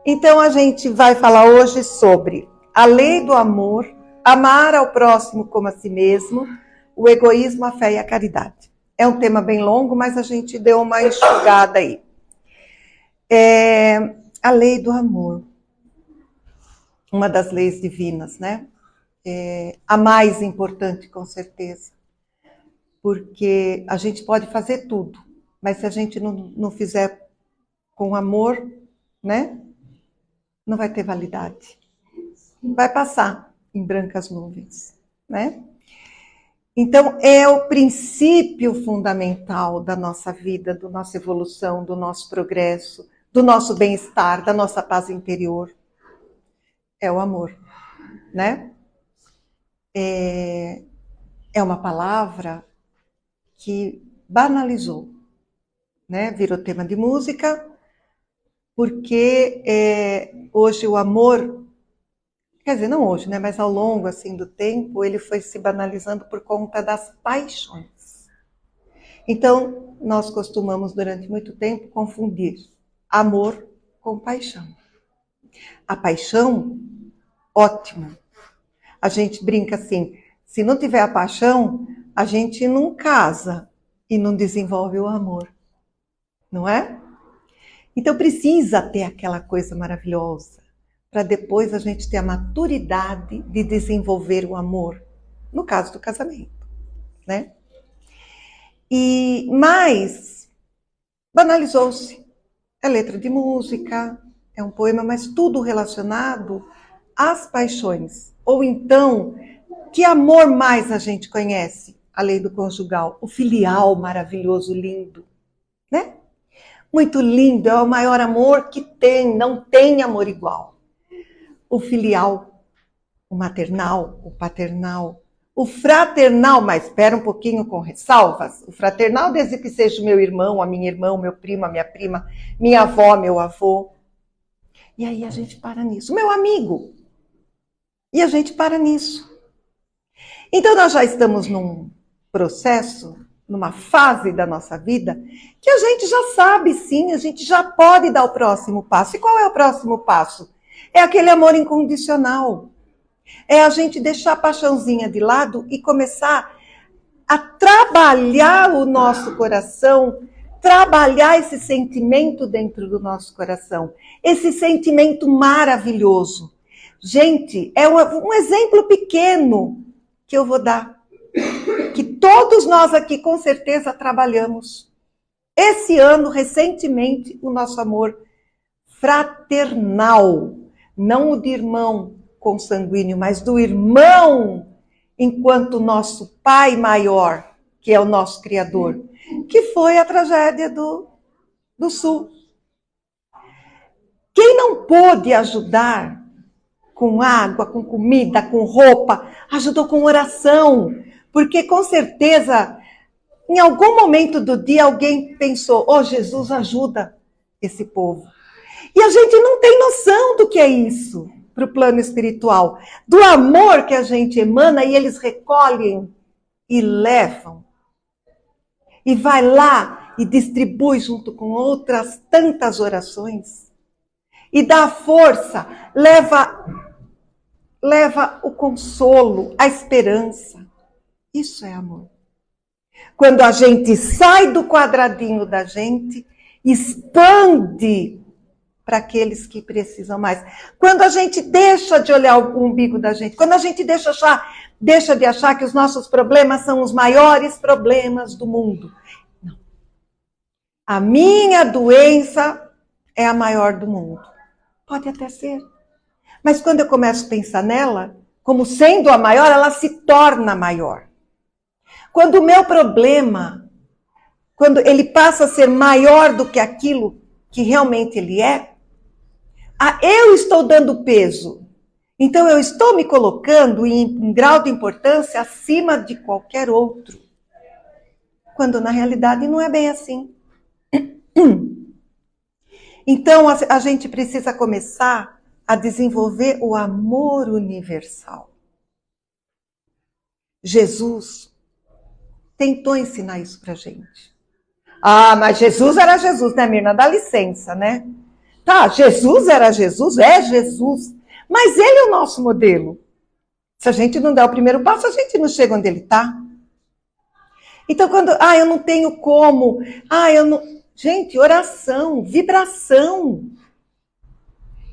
Então a gente vai falar hoje sobre a lei do amor, amar ao próximo como a si mesmo, o egoísmo, a fé e a caridade. É um tema bem longo, mas a gente deu uma enxugada aí. A lei do amor, uma das leis divinas, né? A mais importante, com certeza. Porque a gente pode fazer tudo, mas se a gente não fizer com amor, né? Não vai ter validade. Vai passar em brancas nuvens, né? Então, é o princípio fundamental da nossa vida, da nossa evolução, do nosso progresso, do nosso bem-estar, da nossa paz interior. É o amor, né? É uma palavra que banalizou, né? Virou tema de música, porque hoje o amor, quer dizer, não hoje, né? Mas ao longo assim, do tempo, ele foi se banalizando por conta das paixões. Então, nós costumamos, durante muito tempo, confundir amor com paixão. A paixão, ótimo. A gente brinca assim, se não tiver a paixão, a gente não casa e não desenvolve o amor. Não é? Então, precisa ter aquela coisa maravilhosa, para depois a gente ter a maturidade de desenvolver o amor, no caso do casamento, né? Mas banalizou-se. É letra de música, é um poema, mas tudo relacionado às paixões. Ou então, que amor mais a gente conhece? A lei do conjugal, o filial maravilhoso, lindo, né? Muito lindo, é o maior amor que tem, não tem amor igual. O filial, o maternal, o paternal, o fraternal, mas espera um pouquinho com ressalvas. O fraternal, desde que seja o meu irmão, a minha irmã, o meu primo, a minha prima, minha avó, meu avô. E aí a gente para nisso. Meu amigo. E a gente para nisso. Então nós já estamos num processo, numa fase da nossa vida, que a gente já sabe sim, a gente já pode dar o próximo passo. E qual é o próximo passo? É aquele amor incondicional. É a gente deixar a paixãozinha de lado e começar a trabalhar o nosso coração, trabalhar esse sentimento dentro do nosso coração. Esse sentimento maravilhoso. Gente, é um exemplo pequeno que eu vou dar, que todos nós aqui com certeza trabalhamos. Esse ano, recentemente, o nosso amor fraternal, não o de irmão consanguíneo, mas do irmão enquanto nosso pai maior, que é o nosso Criador, que foi a tragédia do Sul. Quem não pôde ajudar com água, com comida, com roupa, ajudou com oração, porque com certeza, em algum momento do dia, alguém pensou, Jesus, ajuda esse povo. E a gente não tem noção do que é isso para o plano espiritual, do amor que a gente emana e eles recolhem e levam. E vai lá e distribui junto com outras tantas orações. E dá força, leva o consolo, a esperança. Isso é amor. Quando a gente sai do quadradinho da gente, expande para aqueles que precisam mais. Quando a gente deixa de olhar o umbigo da gente, quando a gente deixa de achar que os nossos problemas são os maiores problemas do mundo. Não. A minha doença é a maior do mundo. Pode até ser. Mas quando eu começo a pensar nela, como sendo a maior, ela se torna maior. Quando o meu problema, quando ele passa a ser maior do que aquilo que realmente ele é, eu estou dando peso. Então eu estou me colocando em grau de importância acima de qualquer outro. Quando na realidade não é bem assim. Então a gente precisa começar a desenvolver o amor universal. Jesus tentou ensinar isso pra gente. Mas Jesus era Jesus, né, Mirna? Dá licença, né? Tá, Jesus era Jesus, é Jesus. Mas ele é o nosso modelo. Se a gente não der o primeiro passo, a gente não chega onde ele está. Então, quando, eu não tenho como, eu não... Gente, oração, vibração.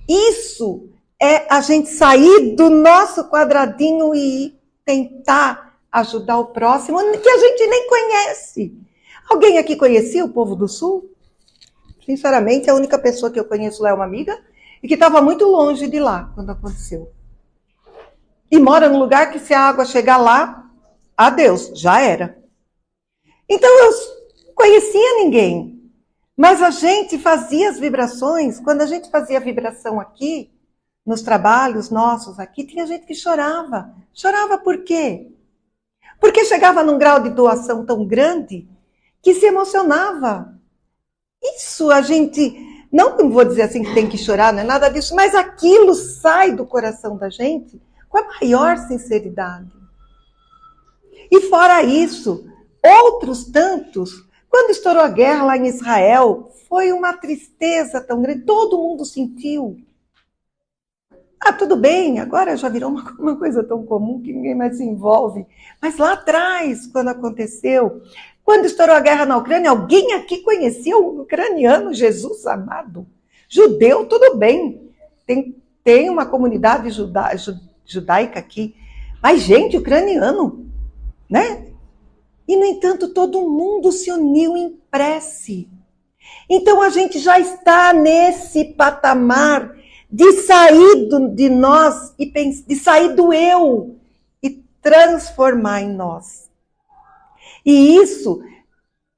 Isso é a gente sair do nosso quadradinho e tentar ajudar o próximo, que a gente nem conhece. Alguém aqui conhecia o povo do Sul? Sinceramente, a única pessoa que eu conheço lá é uma amiga e que estava muito longe de lá quando aconteceu. E mora num lugar que se a água chegar lá, adeus, já era. Então eu não conhecia ninguém. Mas a gente fazia as vibrações. Quando a gente fazia a vibração aqui, nos trabalhos nossos aqui, tinha gente que chorava. Chorava por quê? Porque chegava num grau de doação tão grande que se emocionava. Isso a gente, não vou dizer assim que tem que chorar, não é nada disso, mas aquilo sai do coração da gente com a maior sinceridade. E fora isso, outros tantos, quando estourou a guerra lá em Israel, foi uma tristeza tão grande, todo mundo sentiu. Tudo bem, agora já virou uma coisa tão comum que ninguém mais se envolve. Mas lá atrás, quando aconteceu, quando estourou a guerra na Ucrânia, alguém aqui conhecia o ucraniano, Jesus amado? Judeu, tudo bem. Tem uma comunidade judaica aqui. Mas, gente, ucraniano, né? E, no entanto, todo mundo se uniu em prece. Então, a gente já está nesse patamar de sair de nós, de sair do eu e transformar em nós. E isso,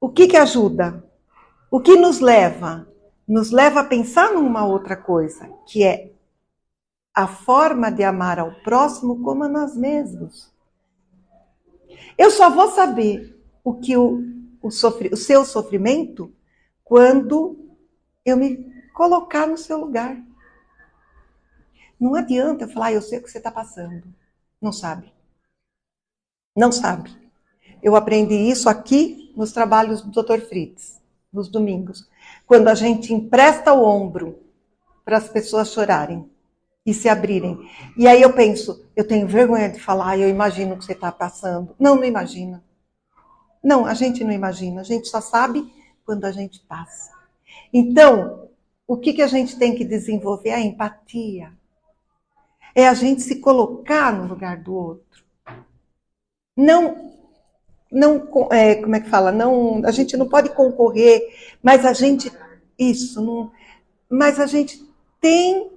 o que ajuda? O que nos leva? Nos leva a pensar numa outra coisa, que é a forma de amar ao próximo como a nós mesmos. Eu só vou saber o que o seu sofrimento quando eu me colocar no seu lugar. Não adianta eu falar, eu sei o que você está passando. Não sabe. Não sabe. Eu aprendi isso aqui nos trabalhos do Dr. Fritz, nos domingos. Quando a gente empresta o ombro para as pessoas chorarem e se abrirem. E aí eu penso, eu tenho vergonha de falar, eu imagino o que você está passando. Não imagina. Não, a gente não imagina. A gente só sabe quando a gente passa. Então, o que a gente tem que desenvolver é a empatia. É a gente se colocar no lugar do outro. Como é que fala? Não, a gente não pode concorrer, mas a gente mas a gente tem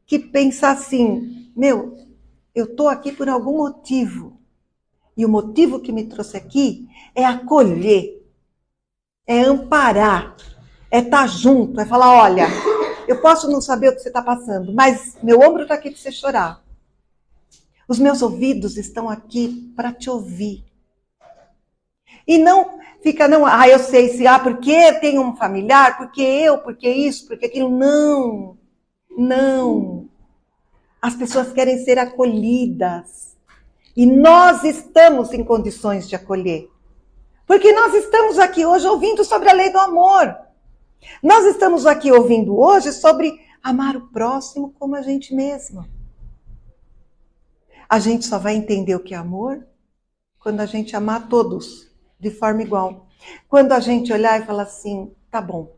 que pensar assim, eu estou aqui por algum motivo. E o motivo que me trouxe aqui é acolher, é amparar, é estar junto, é falar, olha, eu posso não saber o que você está passando, mas meu ombro está aqui para você chorar. Os meus ouvidos estão aqui para te ouvir. E não fica, eu sei se, porque tem um familiar, porque isso, porque aquilo. Não. As pessoas querem ser acolhidas. E nós estamos em condições de acolher. Porque nós estamos aqui hoje ouvindo sobre a lei do amor. Nós estamos aqui ouvindo hoje sobre amar o próximo como a gente mesmo. A gente só vai entender o que é amor quando a gente amar todos de forma igual. Quando a gente olhar e falar assim, tá bom,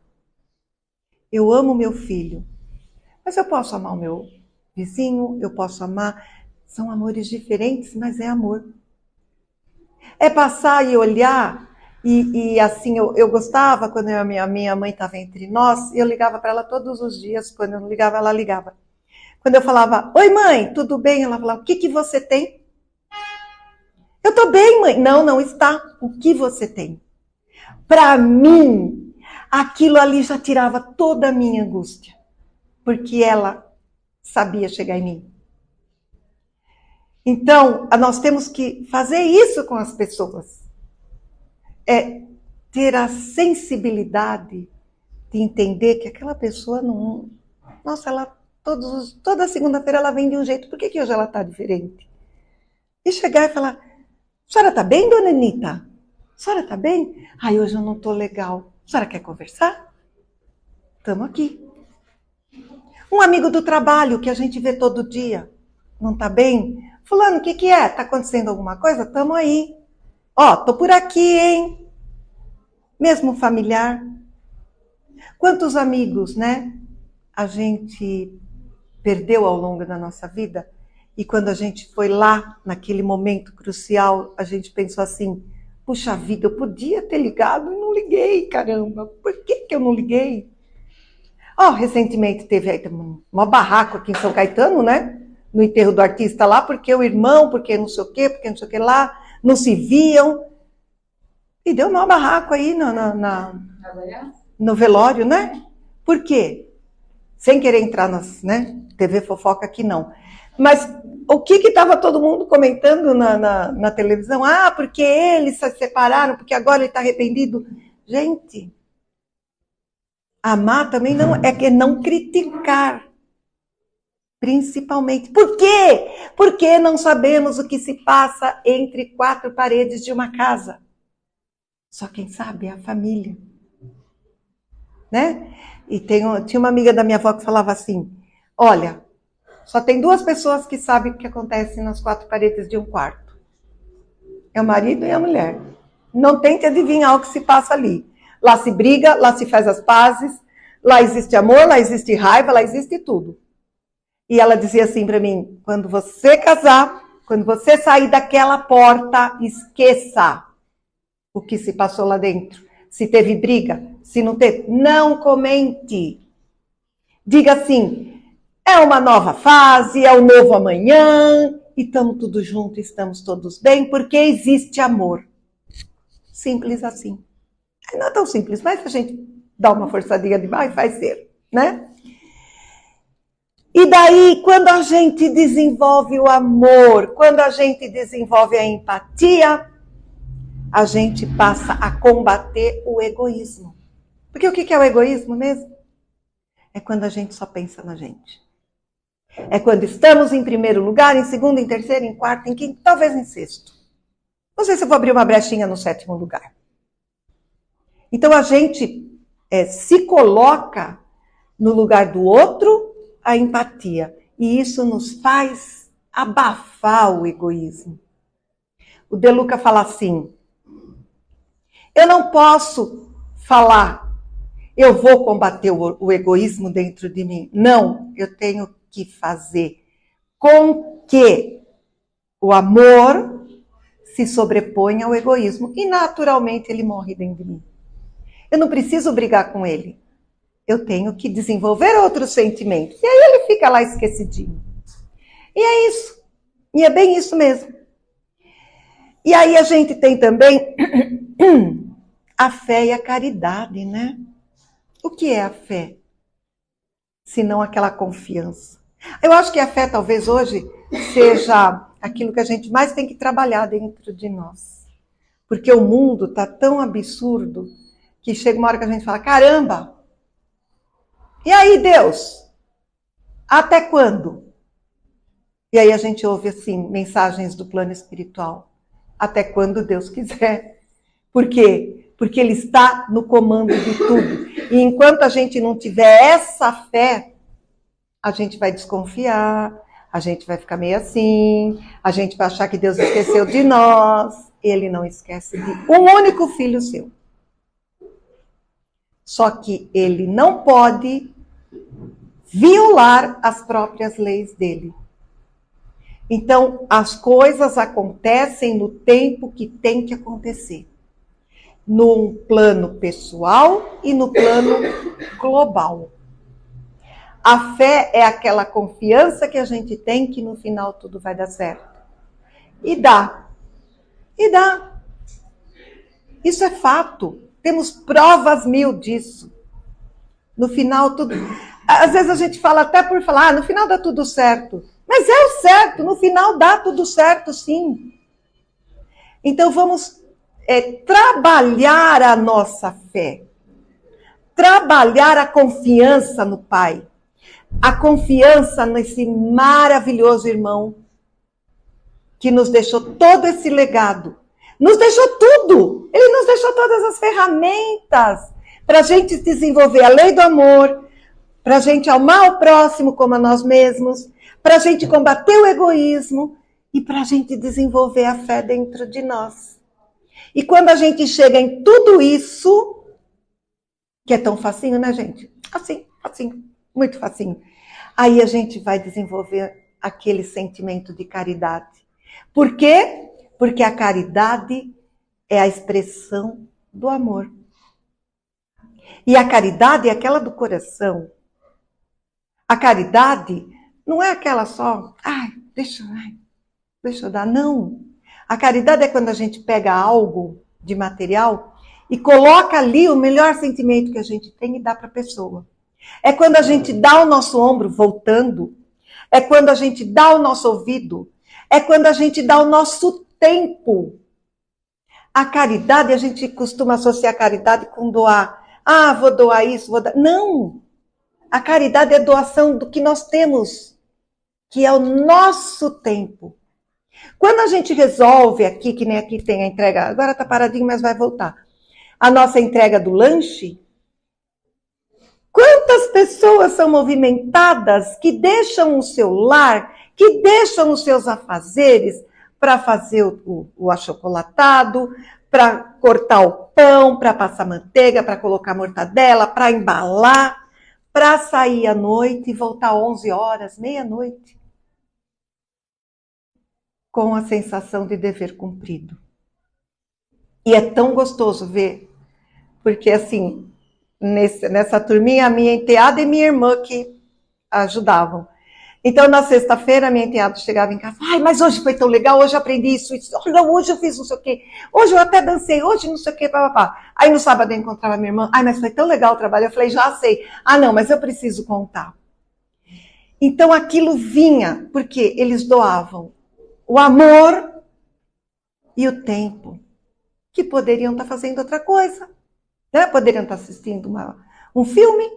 eu amo meu filho, mas eu posso amar o meu vizinho, eu posso amar... São amores diferentes, mas é amor. É passar e olhar, e assim, eu gostava quando a minha mãe estava entre nós, e eu ligava para ela todos os dias, quando eu não ligava, ela ligava. Quando eu falava, oi mãe, tudo bem? Ela falava, o que você tem? Eu estou bem, mãe. Não está. O que você tem? Para mim, aquilo ali já tirava toda a minha angústia, porque ela sabia chegar em mim. Então, nós temos que fazer isso com as pessoas. É ter a sensibilidade de entender que aquela pessoa não... Nossa, toda segunda-feira ela vem de um jeito. Por que hoje ela está diferente? E chegar e falar, a senhora está bem, dona Anitta? A senhora está bem? Hoje eu não estou legal. A senhora quer conversar? Estamos aqui. Um amigo do trabalho que a gente vê todo dia. Não tá bem? Fulano, o que é? Tá acontecendo alguma coisa? Tamo aí. Ó, tô por aqui, hein? Mesmo familiar. Quantos amigos, né? A gente perdeu ao longo da nossa vida. E quando a gente foi lá, naquele momento crucial, a gente pensou assim, puxa vida, eu podia ter ligado e não liguei, caramba. Por que eu não liguei? Recentemente teve uma barraco aqui em São Caetano, né? No enterro do artista lá, porque o irmão, porque não sei o quê, porque não sei o que lá, não se viam. E deu uma barraco aí no velório, né? Por quê? Sem querer entrar nas, né? TV fofoca aqui não. Mas o que estava todo mundo comentando na televisão? Porque eles se separaram, porque agora ele está arrependido. Gente, amar também não é não criticar. Principalmente. Por quê? Porque não sabemos o que se passa entre quatro paredes de uma casa. Só quem sabe é a família. Né? E tinha uma amiga da minha avó que falava assim, olha, só tem duas pessoas que sabem o que acontece nas quatro paredes de um quarto. É o marido e a mulher. Não tente adivinhar o que se passa ali. Lá se briga, lá se faz as pazes, lá existe amor, lá existe raiva, lá existe tudo. E ela dizia assim para mim, quando você casar, quando você sair daquela porta, esqueça o que se passou lá dentro. Se teve briga, se não teve, não comente. Diga assim, é uma nova fase, é um novo amanhã, e estamos todos juntos, estamos todos bem, porque existe amor. Simples assim. Não é tão simples, mas a gente dá uma forçadinha demais, vai ser, né? E daí, quando a gente desenvolve o amor, quando a gente desenvolve a empatia, a gente passa a combater o egoísmo. Porque o que é o egoísmo mesmo? É quando a gente só pensa na gente. É quando estamos em primeiro lugar, em segundo, em terceiro, em quarto, em quinto, talvez em sexto. Não sei se eu vou abrir uma brechinha no sétimo lugar. Então a gente se coloca no lugar do outro, a empatia. E isso nos faz abafar o egoísmo. O De Luca fala assim, eu não posso falar, eu vou combater o egoísmo dentro de mim. Não, eu tenho que fazer com que o amor se sobreponha ao egoísmo. E naturalmente ele morre dentro de mim. Eu não preciso brigar com ele. Eu tenho que desenvolver outros sentimentos. E aí ele fica lá esquecidinho. E é isso. E é bem isso mesmo. E aí a gente tem também a fé e a caridade, né? O que é a fé? Se não aquela confiança. Eu acho que a fé talvez hoje seja aquilo que a gente mais tem que trabalhar dentro de nós. Porque o mundo está tão absurdo que chega uma hora que a gente fala, caramba! E aí, Deus? Até quando? E aí a gente ouve, assim, mensagens do plano espiritual. Até quando Deus quiser. Por quê? Porque Ele está no comando de tudo. E enquanto a gente não tiver essa fé, a gente vai desconfiar, a gente vai ficar meio assim, a gente vai achar que Deus esqueceu de nós. Ele não esquece de um único filho seu. Só que ele não pode violar as próprias leis dele. Então, as coisas acontecem no tempo que tem que acontecer. No plano pessoal e no plano global. A fé é aquela confiança que a gente tem que no final tudo vai dar certo. E dá. E dá. Isso é fato. Temos provas 1000 disso. No final tudo... Às vezes a gente fala até por falar, no final dá tudo certo. Mas é o certo, no final dá tudo certo, sim. Então vamos trabalhar a nossa fé. Trabalhar a confiança no Pai. A confiança nesse maravilhoso irmão que nos deixou todo esse legado. Nos deixou tudo. Ele nos deixou todas as ferramentas para a gente desenvolver a lei do amor, para a gente amar o próximo como a nós mesmos, para a gente combater o egoísmo e para a gente desenvolver a fé dentro de nós. E quando a gente chega em tudo isso, que é tão facinho, né, gente? Assim, facinho, muito facinho. Aí a gente vai desenvolver aquele sentimento de caridade. Por quê? Porque a caridade é a expressão do amor. E a caridade é aquela do coração. A caridade não é aquela só, deixa eu dar. Não. A caridade é quando a gente pega algo de material e coloca ali o melhor sentimento que a gente tem e dá para a pessoa. É quando a gente dá o nosso ombro voltando. É quando a gente dá o nosso ouvido. É quando a gente dá o nosso tempo. A caridade, a gente costuma associar a caridade com doar. Vou doar isso, vou dar. Não! A caridade é doação do que nós temos, que é o nosso tempo. Quando a gente resolve aqui, que nem aqui tem a entrega, agora tá paradinho, mas vai voltar. A nossa entrega do lanche, quantas pessoas são movimentadas que deixam o seu lar, que deixam os seus afazeres para fazer o achocolatado, para cortar o pão, para passar manteiga, para colocar mortadela, para embalar, para sair à noite e voltar 11 horas, meia-noite, com a sensação de dever cumprido. E é tão gostoso ver, porque assim, nessa turminha, a minha enteada e minha irmã que ajudavam. Então, na sexta-feira, minha enteada chegava em casa, mas hoje foi tão legal, hoje eu aprendi isso, hoje eu fiz não sei o quê, hoje eu até dancei, hoje não sei o quê, papapá. Aí no sábado eu encontrava minha irmã, mas foi tão legal o trabalho, eu falei, já sei. Não, mas eu preciso contar. Então, aquilo vinha, porque eles doavam o amor e o tempo, que poderiam estar fazendo outra coisa, né? Poderiam estar assistindo um filme,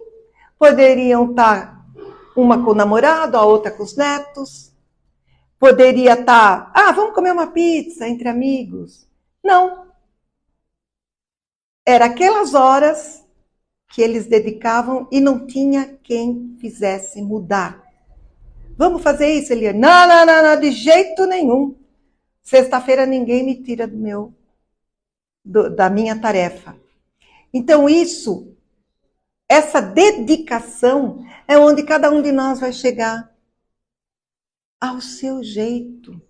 poderiam estar uma com o namorado, a outra com os netos. Poderia estar, vamos comer uma pizza entre amigos. Não. Era aquelas horas que eles dedicavam e não tinha quem fizesse mudar. Vamos fazer isso, Eliane? Não, de jeito nenhum. Sexta-feira ninguém me tira da minha tarefa. Então essa dedicação é onde cada um de nós vai chegar ao seu jeito.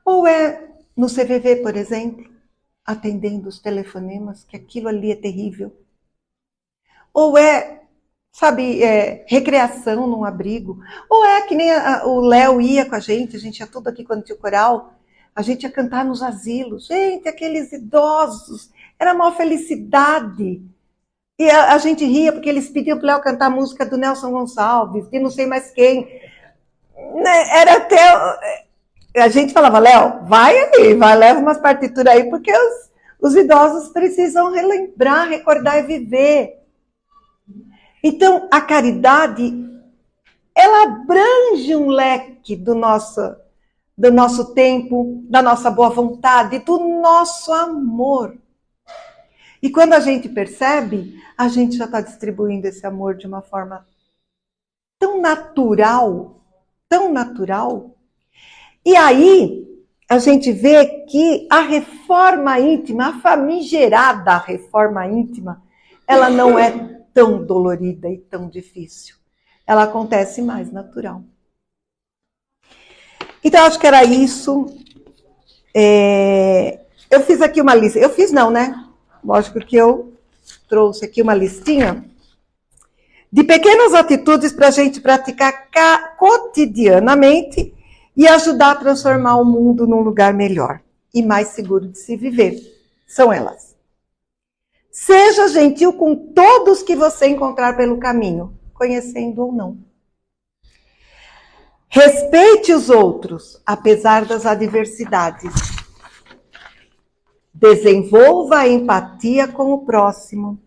Ou é no CVV, por exemplo, atendendo os telefonemas, que aquilo ali é terrível. Ou é, recreação num abrigo. Ou é que nem o Léo ia com a gente ia tudo aqui quando tinha o coral, a gente ia cantar nos asilos. Gente, aqueles idosos, era uma felicidade. E a gente ria porque eles pediam para o Léo cantar a música do Nelson Gonçalves, de não sei mais quem. Era até... A gente falava, Léo, vai aí, leva umas partituras aí, porque os idosos precisam relembrar, recordar e viver. Então, a caridade, ela abrange um leque do nosso tempo, da nossa boa vontade, do nosso amor. E quando a gente percebe, a gente já está distribuindo esse amor de uma forma tão natural. E aí, a gente vê que a reforma íntima, a famigerada reforma íntima, ela não é tão dolorida e tão difícil. Ela acontece mais natural. Então, acho que era isso. Eu fiz aqui uma lista. Eu fiz não, né? Lógico que eu trouxe aqui uma listinha de pequenas atitudes para a gente praticar cotidianamente e ajudar a transformar o mundo num lugar melhor e mais seguro de se viver. São elas. Seja gentil com todos que você encontrar pelo caminho, conhecendo ou não. Respeite os outros, apesar das adversidades. Desenvolva a empatia com o próximo.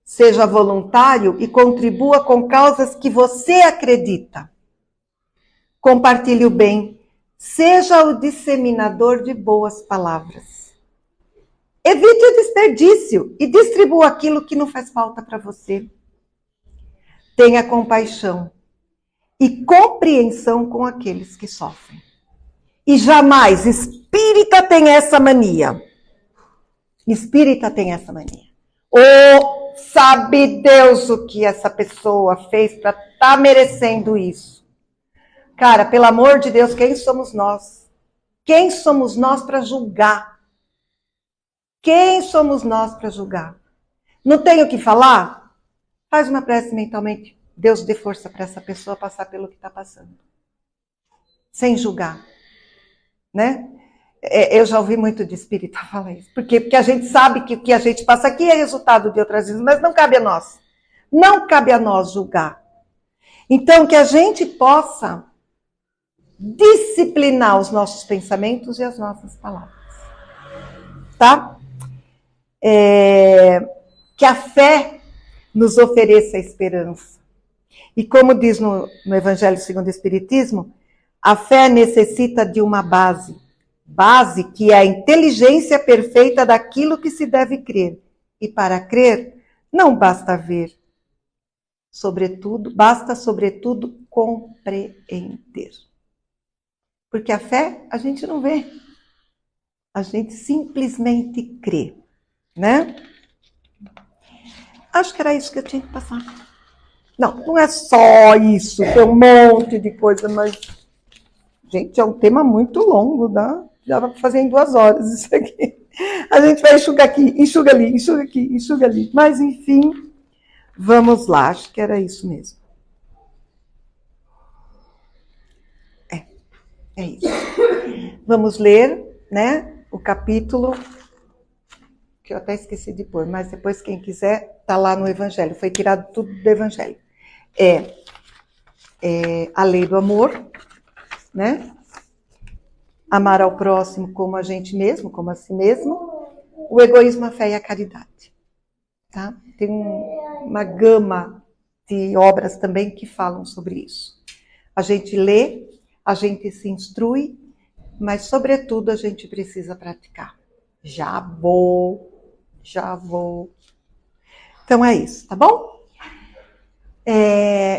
Seja voluntário e contribua com causas que você acredita. Compartilhe o bem. Seja o disseminador de boas palavras. Evite o desperdício e distribua aquilo que não faz falta para você. tenha compaixão e compreensão com aqueles que sofrem. E jamais, espírita tem essa mania. Espírita tem essa mania. Ou sabe Deus o que essa pessoa fez para estar merecendo isso. Cara, pelo amor de Deus, quem somos nós? Quem somos nós para julgar? Quem somos nós para julgar? Não tenho o que falar? Faz uma prece mentalmente. Deus dê força para essa pessoa passar pelo que está passando. Sem julgar. Né? Eu já ouvi muito de espírita falar isso. Por quê? Porque a gente sabe que o que a gente passa aqui é resultado de outras vezes, mas não cabe a nós. Não cabe a nós julgar. Então, que a gente possa disciplinar os nossos pensamentos e as nossas palavras. Tá? Que a fé nos ofereça esperança. E como diz no Evangelho segundo o Espiritismo, a fé necessita de uma base que é a inteligência perfeita daquilo que se deve crer. E para crer, não basta ver, basta sobretudo compreender. Porque a fé a gente não vê, a gente simplesmente crê, né? Acho que era isso que eu tinha que passar. Não é só isso, tem um monte de coisa, mas, gente, é um tema muito longo, tá? Já vai fazer em 2 horas isso aqui. A gente vai enxugar aqui, enxuga ali, enxuga aqui, enxuga ali. Mas, enfim, vamos lá, acho que era isso mesmo. É isso. Vamos ler, né, o capítulo, que eu até esqueci de pôr, mas depois quem quiser, tá lá no Evangelho. Foi tirado tudo do Evangelho. A lei do amor, né? Amar ao próximo como a gente mesmo, como a si mesmo. O egoísmo, a fé e a caridade. Tá? Tem uma gama de obras também que falam sobre isso. A gente lê, a gente se instrui, mas, sobretudo, a gente precisa praticar. Já vou. Então é isso, tá bom?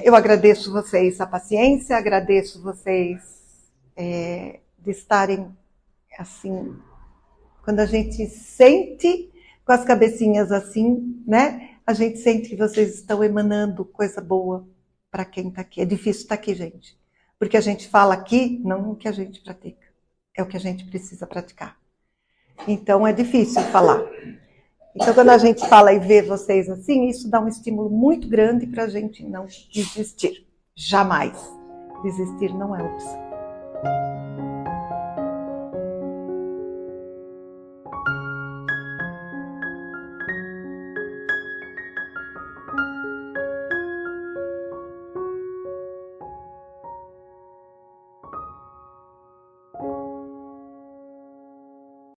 Eu agradeço vocês a paciência, agradeço vocês de estarem assim, quando a gente sente com as cabecinhas assim, né? A gente sente que vocês estão emanando coisa boa para quem está aqui. É difícil estar aqui, gente, porque a gente fala aqui, não o que a gente pratica, é o que a gente precisa praticar. Então é difícil falar. Então, quando a gente fala e vê vocês assim, isso dá um estímulo muito grande para a gente não desistir. Jamais. Desistir não é opção.